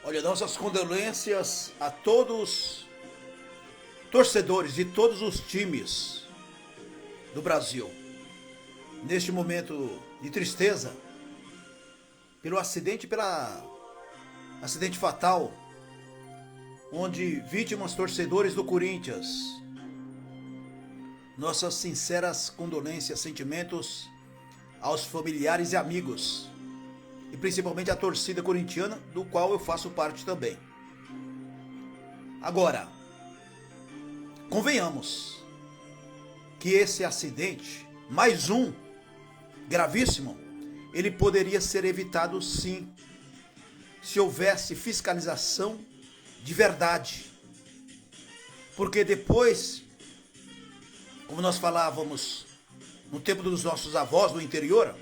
Olha, nossas condolências a todos torcedores de todos os times do Brasil. Neste momento de tristeza, pelo acidente fatal, onde vítimas torcedores do Corinthians. Nossas sinceras condolências, sentimentos aos familiares e amigos, e principalmente à torcida corintiana, do qual eu faço parte também. Agora, convenhamos que esse acidente, mais um, gravíssimo, ele poderia ser evitado sim, se houvesse fiscalização de verdade. Porque depois, como nós falávamos no tempo dos nossos avós no interior,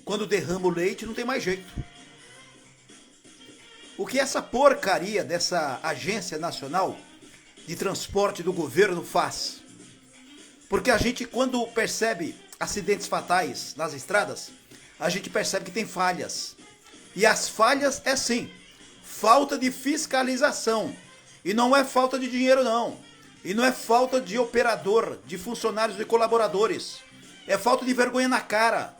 quando derrama o leite não tem mais jeito. O que essa porcaria dessa Agência Nacional de Transporte do governo faz? Porque a gente, quando percebe acidentes fatais nas estradas, a gente percebe que tem falhas. E as falhas é sim, falta de fiscalização. E não é falta de dinheiro não. E não é falta de operador, de funcionários e colaboradores. É falta de vergonha na cara.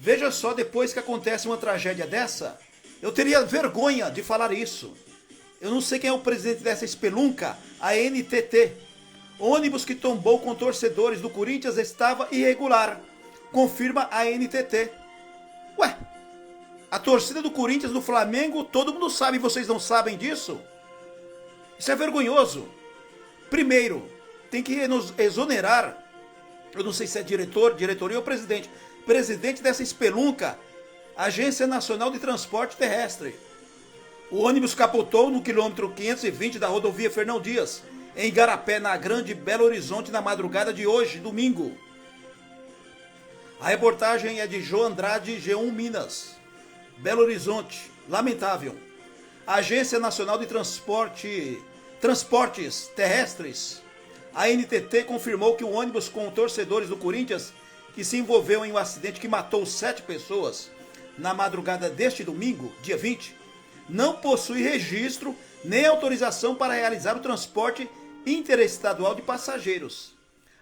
Veja só, depois que acontece uma tragédia dessa, eu teria vergonha de falar isso. Eu não sei quem é o presidente dessa espelunca, a NTT. Ônibus que tombou com torcedores do Corinthians estava irregular, confirma a NTT. Ué, a torcida do Corinthians, do Flamengo, todo mundo sabe, vocês não sabem disso? Isso é vergonhoso. Primeiro, tem que nos exonerar, eu não sei se é diretoria ou presidente dessa espelunca, Agência Nacional de Transporte Terrestre. O ônibus capotou no quilômetro 520 da rodovia Fernão Dias, em Igarapé, na Grande Belo Horizonte, na madrugada de hoje, domingo. A reportagem é de João Andrade, G1 Minas, Belo Horizonte. Lamentável. A Agência Nacional de Transportes Terrestres, a NTT, confirmou que o ônibus com torcedores do Corinthians, que se envolveu em um acidente que matou 7 pessoas na madrugada deste domingo, dia 20, não possui registro nem autorização para realizar o transporte interestadual de passageiros.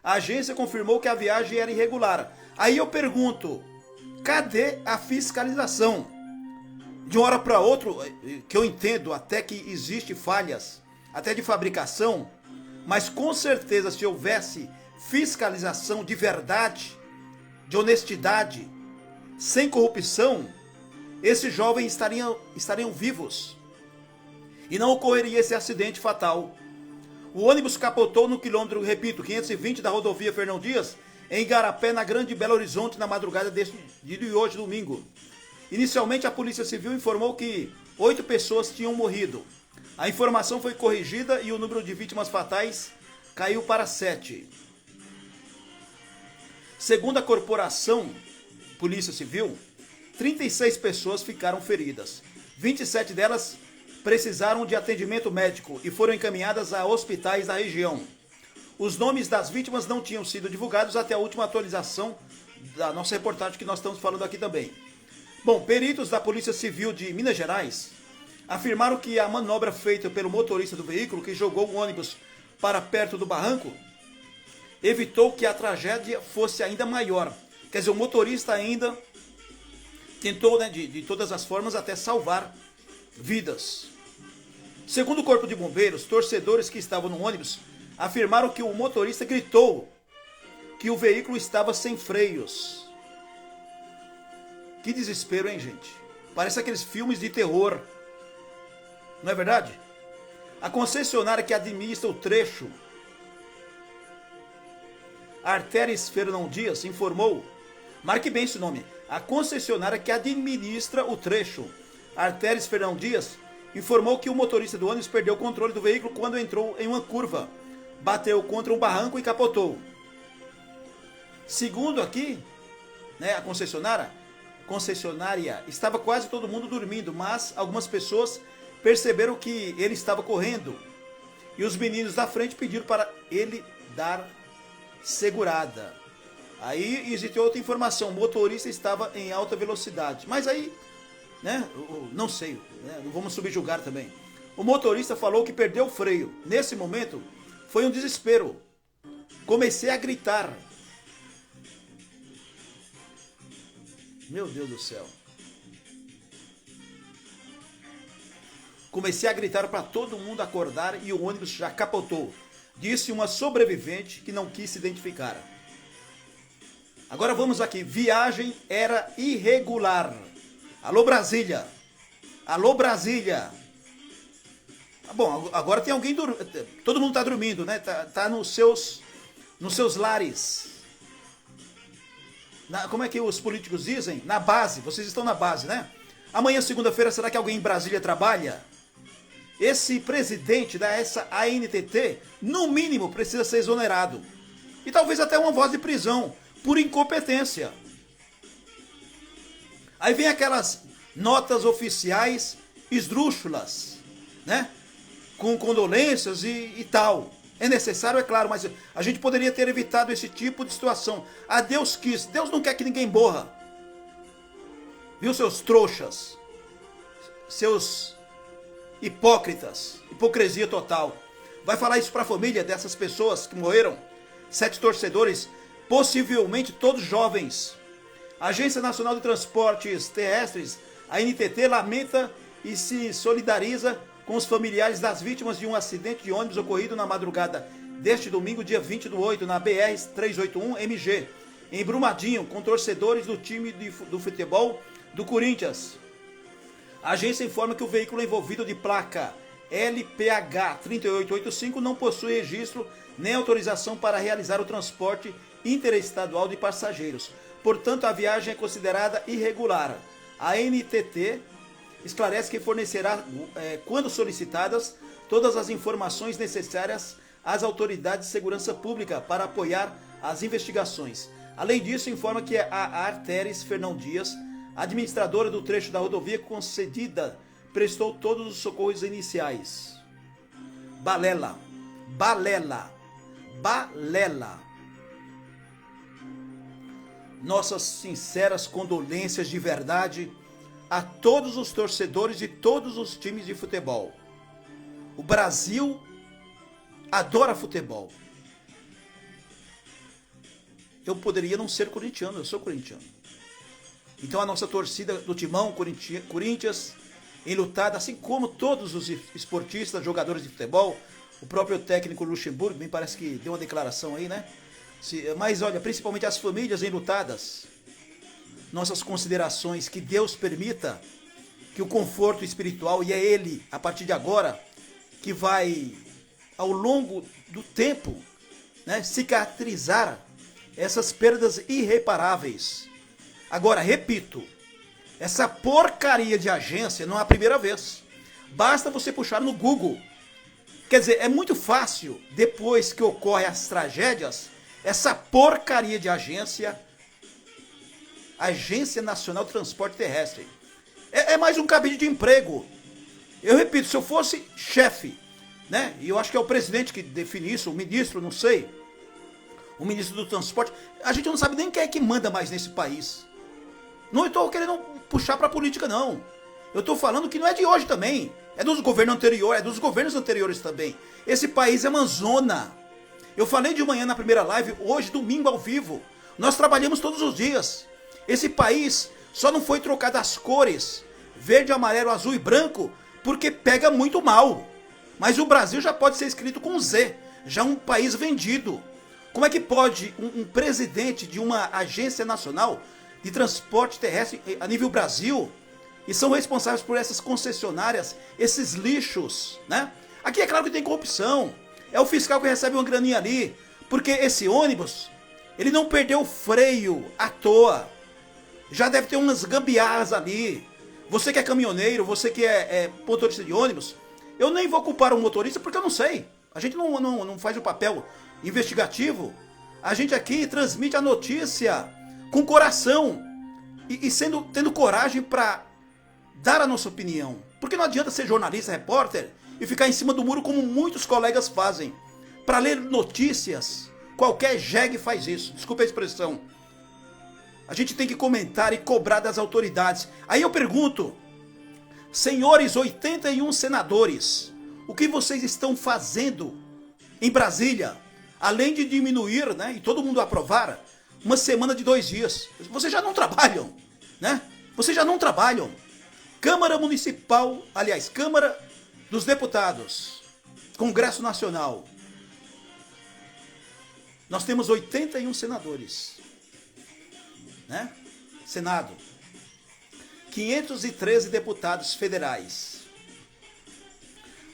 A agência confirmou que a viagem era irregular. Aí eu pergunto, cadê a fiscalização? De uma hora para outra, que eu entendo até que existe falhas, até de fabricação, mas com certeza se houvesse fiscalização de verdade, de honestidade, sem corrupção, esses jovens estariam vivos. E não ocorreria esse acidente fatal. O ônibus capotou no quilômetro, repito, 520 da rodovia Fernão Dias, em Igarapé, na Grande Belo Horizonte, na madrugada de hoje, domingo. Inicialmente, a Polícia Civil informou que 8 pessoas tinham morrido. A informação foi corrigida e o número de vítimas fatais caiu para 7. Segundo a corporação Polícia Civil, 36 pessoas ficaram feridas. 27 delas precisaram de atendimento médico e foram encaminhadas a hospitais da região. Os nomes das vítimas não tinham sido divulgados até a última atualização da nossa reportagem que nós estamos falando aqui também. Bom, peritos da Polícia Civil de Minas Gerais afirmaram que a manobra feita pelo motorista do veículo que jogou o ônibus para perto do barranco evitou que a tragédia fosse ainda maior. Quer dizer, o motorista ainda tentou, de todas as formas, até salvar vidas. Segundo o Corpo de Bombeiros, torcedores que estavam no ônibus afirmaram que o motorista gritou que o veículo estava sem freios. Que desespero, hein, gente? Parece aqueles filmes de terror. Não é verdade? A concessionária que administra o trecho Artéries Fernão Dias informou, marque bem esse nome, a concessionária que administra o trecho Artéries Fernão Dias informou que o motorista do ônibus perdeu o controle do veículo quando entrou em uma curva, bateu contra um barranco e capotou. Segundo aqui, a concessionária estava quase todo mundo dormindo, mas algumas pessoas perceberam que ele estava correndo e os meninos da frente pediram para ele dar segurada. Aí existe outra informação, o motorista estava em alta velocidade. Mas aí, né, não sei, né, não vamos subjugar também. O motorista falou que perdeu o freio. Nesse momento, foi um desespero. Comecei a gritar. Meu Deus do céu. Comecei a gritar para todo mundo acordar e o ônibus já capotou. Disse uma sobrevivente que não quis se identificar. Agora vamos aqui. Viagem era irregular. Alô, Brasília. Alô, Brasília. Bom, agora tem alguém dormindo. Todo mundo está dormindo, né? Tá nos seus lares. Como é que os políticos dizem? Na base. Vocês estão na base, né? Amanhã, segunda-feira, será que alguém em Brasília trabalha? Esse presidente dessa ANTT, no mínimo, precisa ser exonerado. E talvez até uma voz de prisão, por incompetência. Aí vem aquelas notas oficiais esdrúxulas, né? Com condolências e tal. É necessário, é claro, mas a gente poderia ter evitado esse tipo de situação. Ah, Deus quis. Deus não quer que ninguém morra. Viu, seus trouxas? Seus hipócritas. Hipocrisia total. Vai falar isso para a família dessas pessoas que morreram? 7 torcedores, possivelmente todos jovens. A Agência Nacional de Transportes Terrestres, a ANTT, lamenta e se solidariza com os familiares das vítimas de um acidente de ônibus ocorrido na madrugada deste domingo, dia 20/8, na BR-381-MG, em Brumadinho, com torcedores do time do futebol do Corinthians. A agência informa que o veículo envolvido de placa LPH 3885 não possui registro nem autorização para realizar o transporte interestadual de passageiros. Portanto, a viagem é considerada irregular. A ANTT esclarece que fornecerá, quando solicitadas, todas as informações necessárias às autoridades de segurança pública para apoiar as investigações. Além disso, informa que a Arteres Fernão Dias, administradora do trecho da rodovia concedida, prestou todos os socorros iniciais. Balela. Nossas sinceras condolências de verdade a todos os torcedores de todos os times de futebol. O Brasil adora futebol. Eu poderia não ser corintiano, eu sou corintiano. Então a nossa torcida do Timão, Corinthians, enlutada, assim como todos os esportistas, jogadores de futebol, o próprio técnico Luxemburgo, me parece que deu uma declaração aí, né? Mas olha, principalmente as famílias enlutadas, nossas considerações, que Deus permita que o conforto espiritual, e é Ele, a partir de agora, que vai, ao longo do tempo, né, cicatrizar essas perdas irreparáveis. Agora, repito, essa porcaria de agência não é a primeira vez. Basta você puxar no Google. Quer dizer, é muito fácil, depois que ocorrem as tragédias, essa porcaria de agência, Agência Nacional de Transporte Terrestre, é mais um cabide de emprego. Eu repito, se eu fosse chefe, né, e eu acho que é o presidente que define isso, o ministro, não sei, o ministro do transporte, a gente não sabe nem quem é que manda mais nesse país. Não estou querendo puxar para a política, não. Eu estou falando que não é de hoje também. É dos governos anteriores, é dos governos anteriores também. Esse país é uma zona. Eu falei de manhã na primeira live, hoje, domingo, ao vivo. Nós trabalhamos todos os dias. Esse país só não foi trocado as cores, verde, amarelo, azul e branco, porque pega muito mal. Mas o Brasil já pode ser escrito com Z. Já é um país vendido. Como é que pode um presidente de uma agência nacional de transporte terrestre a nível Brasil, e são responsáveis por essas concessionárias, esses lixos, né? Aqui é claro que tem corrupção, é o fiscal que recebe uma graninha ali, porque esse ônibus, ele não perdeu o freio à toa, já deve ter umas gambiarras ali. Você que é caminhoneiro, você que é motorista de ônibus, eu nem vou culpar o motorista porque eu não sei, a gente não faz o papel investigativo, a gente aqui transmite a notícia com coração e tendo coragem para dar a nossa opinião. Porque não adianta ser jornalista, repórter e ficar em cima do muro como muitos colegas fazem. Para ler notícias, qualquer jegue faz isso. Desculpa a expressão. A gente tem que comentar e cobrar das autoridades. Aí eu pergunto, senhores 81 senadores, o que vocês estão fazendo em Brasília? Além de diminuir, né, e todo mundo aprovar, uma semana de 2 dias. Vocês já não trabalham, né? Vocês já não trabalham. Câmara Municipal, aliás, Câmara dos Deputados, Congresso Nacional. Nós temos 81 senadores, né? Senado. 513 deputados federais.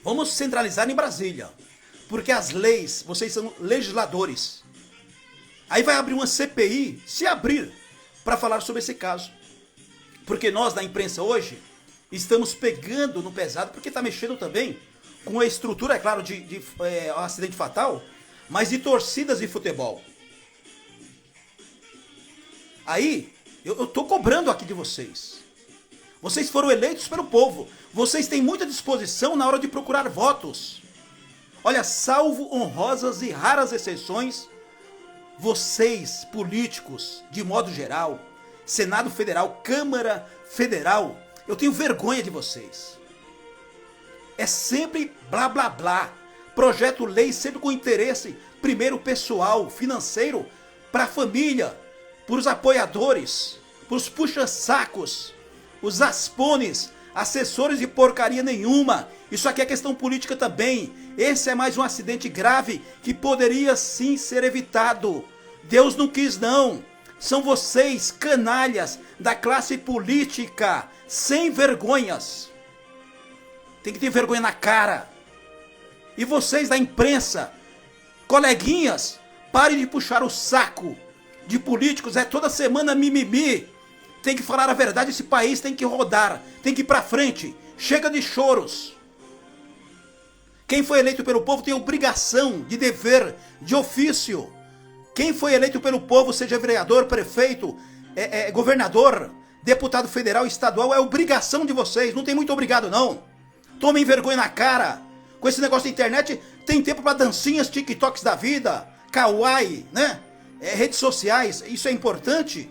Vamos centralizar em Brasília, porque as leis, vocês são legisladores. Aí vai abrir uma CPI, se abrir, para falar sobre esse caso. Porque nós, na imprensa hoje, estamos pegando no pesado, porque está mexendo também com a estrutura, é claro, de um acidente fatal, mas de torcidas de futebol. Aí, eu estou cobrando aqui de vocês. Vocês foram eleitos pelo povo. Vocês têm muita disposição na hora de procurar votos. Olha, salvo honrosas e raras exceções, vocês, políticos, de modo geral, Senado Federal, Câmara Federal, eu tenho vergonha de vocês. É sempre blá blá blá. Projeto lei sempre com interesse, primeiro pessoal, financeiro, para a família, para os apoiadores, para os puxa-sacos, os aspones, assessores de porcaria nenhuma. Isso aqui é questão política também. Esse é mais um acidente grave que poderia sim ser evitado. Deus não quis não. São vocês, canalhas da classe política, sem vergonhas. Tem que ter vergonha na cara. E vocês da imprensa, coleguinhas, parem de puxar o saco de políticos. É toda semana mimimi. Tem que falar a verdade, esse país tem que rodar, tem que ir pra frente. Chega de choros. Quem foi eleito pelo povo tem obrigação, de dever, de ofício. Quem foi eleito pelo povo, seja vereador, prefeito, governador, deputado federal, estadual, é obrigação de vocês. Não tem muito obrigado não. Tomem vergonha na cara. Com esse negócio da internet, tem tempo para dancinhas, TikToks da vida, kawaii, né? Redes sociais, isso é importante.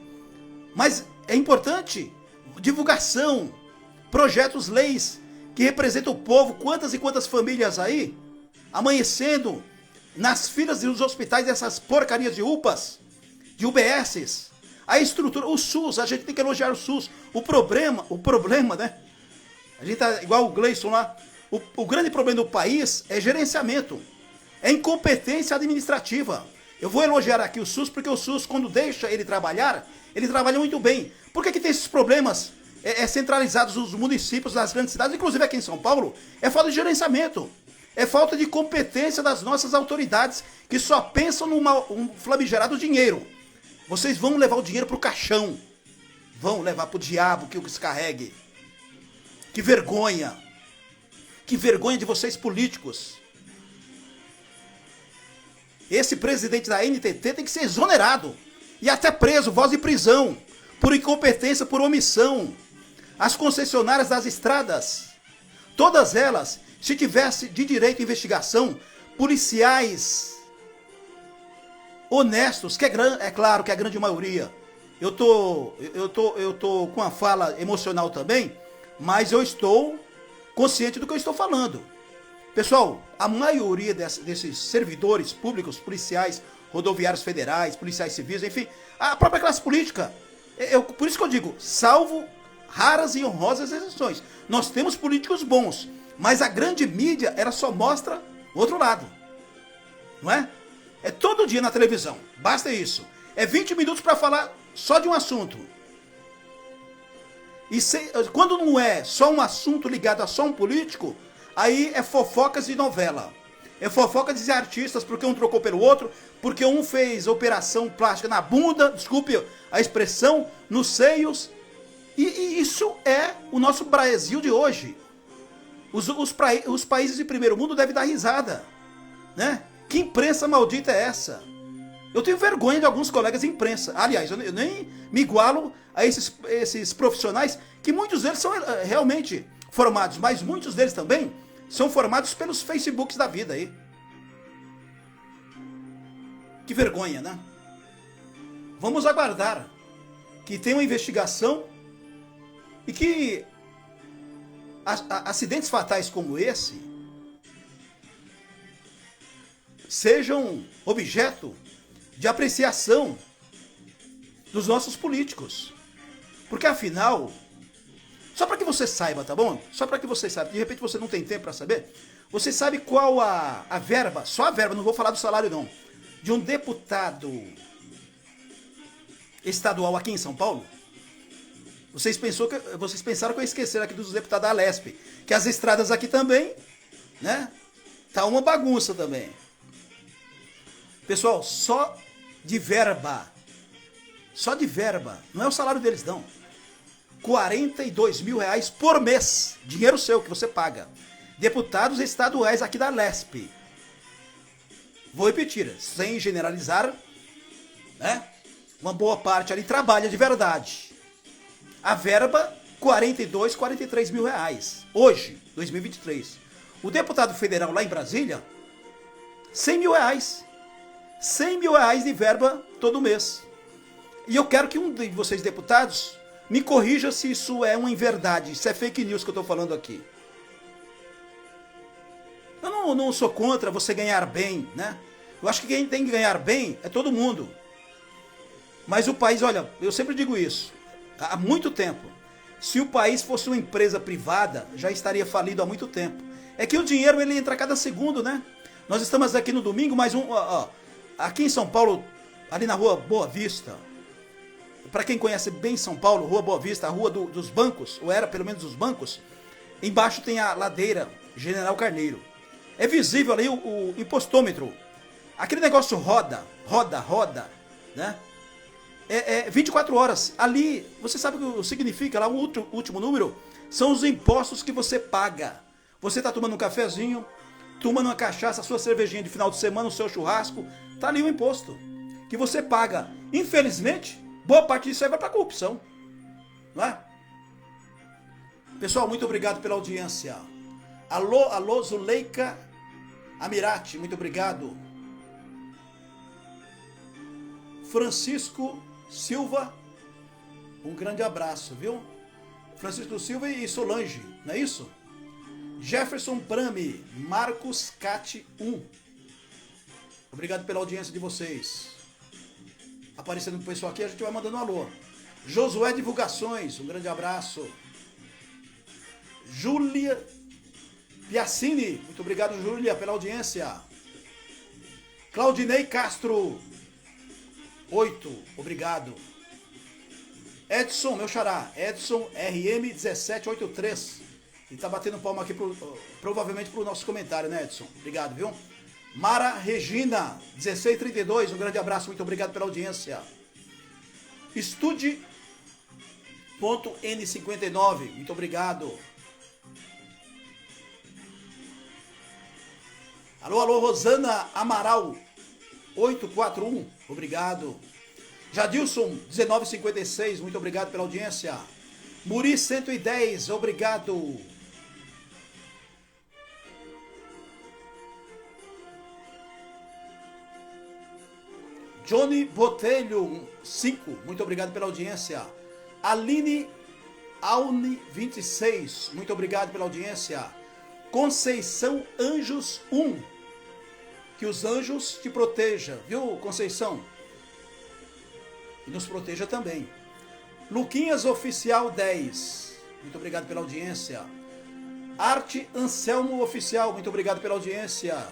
Mas é importante divulgação, projetos, leis que representam o povo. Quantas e quantas famílias aí amanhecendo nas filas dos hospitais dessas porcarias de UPAs, de UBSs. A estrutura, o SUS, a gente tem que elogiar o SUS. O problema, né? A gente tá igual o Gleison lá. O grande problema do país é gerenciamento, é incompetência administrativa. Eu vou elogiar aqui o SUS porque o SUS, quando deixa ele trabalhar, ele trabalha muito bem. Por que tem esses problemas centralizados nos municípios, nas grandes cidades, inclusive aqui em São Paulo? É falta de gerenciamento, é falta de competência das nossas autoridades, que só pensam num famigerado dinheiro. Vocês vão levar o dinheiro pro caixão, vão levar pro diabo que o descarregue. Que vergonha! Que vergonha de vocês políticos. Esse presidente da NTT tem que ser exonerado e até preso, voz de prisão, por incompetência, por omissão. As concessionárias das estradas, todas elas, se tivesse de direito à investigação, policiais honestos, que é claro que é a grande maioria. Eu tô com a fala emocional também, mas eu estou consciente do que eu estou falando. Pessoal, a maioria desses servidores públicos, policiais, rodoviários federais, policiais civis, enfim, a própria classe política, por isso que eu digo, salvo raras e honrosas exceções, nós temos políticos bons, mas a grande mídia, ela só mostra o outro lado, não é? É todo dia na televisão, basta isso. É 20 minutos para falar só de um assunto. E quando não é só um assunto ligado a só um político, aí é fofocas de novela. É fofoca de artistas, porque um trocou pelo outro, porque um fez operação plástica na bunda, desculpe a expressão, nos seios. E isso é o nosso Brasil de hoje. Os países de primeiro mundo devem dar risada, né? Que imprensa maldita é essa? Eu tenho vergonha de alguns colegas de imprensa. Aliás, eu nem me igualo a esses profissionais, que muitos deles são realmente formados, mas muitos deles também são formados pelos Facebooks da vida aí. Que vergonha, né? Vamos aguardar que tem uma investigação e que acidentes fatais como esse sejam objeto de apreciação dos nossos políticos. Porque afinal, só para que você saiba, tá bom? Só para que você saiba, de repente você não tem tempo para saber, você sabe qual a verba, só a verba, não vou falar do salário não, de um deputado estadual aqui em São Paulo? Vocês pensaram que eu esqueci aqui dos deputados da Alesp, que as estradas aqui também, né? Tá uma bagunça também. Pessoal, só de verba, não é o salário deles não, 42 mil reais por mês, dinheiro seu que você paga. Deputados estaduais aqui da Alesp. Vou repetir, sem generalizar, né? Uma boa parte ali trabalha de verdade. A verba, 43 mil reais. Hoje, 2023. O deputado federal lá em Brasília, 100 mil reais. 100 mil reais de verba todo mês. E eu quero que um de vocês, deputados, me corrija se isso é uma inverdade, se é fake news que eu estou falando aqui. Eu não sou contra você ganhar bem, né? Eu acho que quem tem que ganhar bem é todo mundo. Mas o país, olha, eu sempre digo isso, há muito tempo. Se o país fosse uma empresa privada, já estaria falido há muito tempo. É que o dinheiro ele entra a cada segundo, né? Nós estamos aqui no domingo, mas aqui em São Paulo, ali na rua Boa Vista, para quem conhece bem São Paulo, rua Boa Vista, a rua dos bancos, ou era pelo menos dos bancos, embaixo tem a ladeira General Carneiro. É visível ali o impostômetro. Aquele negócio roda, né? É 24 horas. Ali, você sabe o que significa lá, o último número? São os impostos que você paga. Você está tomando um cafezinho, tomando uma cachaça, a sua cervejinha de final de semana, o seu churrasco, tá ali o imposto que você paga. Infelizmente, boa parte disso aí vai para corrupção, não é? Pessoal, muito obrigado pela audiência. Alô, Zuleika Amirati, muito obrigado. Francisco Silva, um grande abraço, viu? Francisco Silva e Solange, não é isso? Jefferson Brame, Marcos Cate 1. Obrigado pela audiência de vocês. Aparecendo o pessoal aqui, a gente vai mandando um alô. Josué Divulgações, um grande abraço. Júlia Piacini, muito obrigado, Júlia, pela audiência. Claudinei Castro, 8, obrigado. Edson, meu xará, Edson RM1783. Ele tá batendo palma aqui, provavelmente pro nosso comentário, né, Edson? Obrigado, viu? Mara Regina, 1632, um grande abraço, muito obrigado pela audiência. Estude.n59, muito obrigado. Alô, Rosana Amaral, 841, obrigado. Jadilson, 1956, muito obrigado pela audiência. Muri 110, obrigado. Johnny Botelho, 5, muito obrigado pela audiência. Aline Aune, 26, muito obrigado pela audiência. Conceição Anjos, 1, que os anjos te protejam, viu, Conceição? E nos proteja também. Luquinhas Oficial 10, muito obrigado pela audiência. Arte Anselmo Oficial, muito obrigado pela audiência.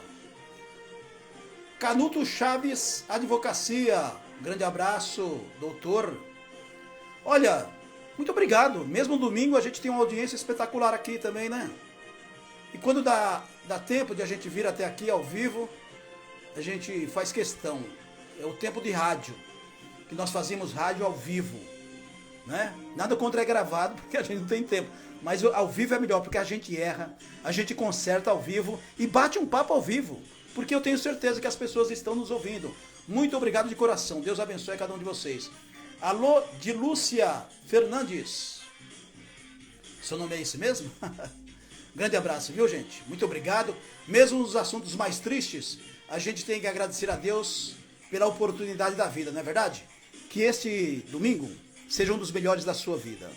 Canuto Chaves Advocacia, grande abraço, doutor. Olha, muito obrigado. Mesmo domingo a gente tem uma audiência espetacular aqui também, né? E quando dá tempo de a gente vir até aqui ao vivo, a gente faz questão. É o tempo de rádio, que nós fazemos rádio ao vivo, né? Nada contra é gravado, porque a gente não tem tempo. Mas ao vivo é melhor, porque a gente erra, a gente conserta ao vivo e bate um papo ao vivo. Porque eu tenho certeza que as pessoas estão nos ouvindo. Muito obrigado de coração. Deus abençoe cada um de vocês. Alô, de Lúcia Fernandes. Seu nome é esse mesmo? Grande abraço, viu, gente? Muito obrigado. Mesmo nos assuntos mais tristes, a gente tem que agradecer a Deus pela oportunidade da vida, não é verdade? Que este domingo seja um dos melhores da sua vida.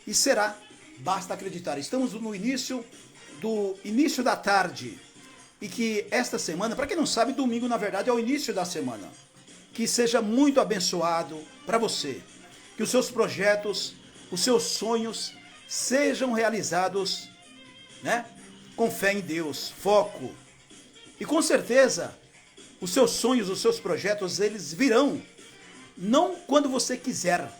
E será, basta acreditar. Estamos no início da tarde. E que esta semana, para quem não sabe, domingo na verdade é o início da semana. Que seja muito abençoado para você. Que os seus projetos, os seus sonhos sejam realizados, né? Com fé em Deus, foco. E com certeza, os seus sonhos, os seus projetos, eles virão. Não quando você quiser,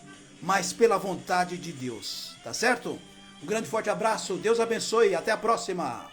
mas pela vontade de Deus. Tá certo? Um grande forte abraço. Deus abençoe. Até a próxima.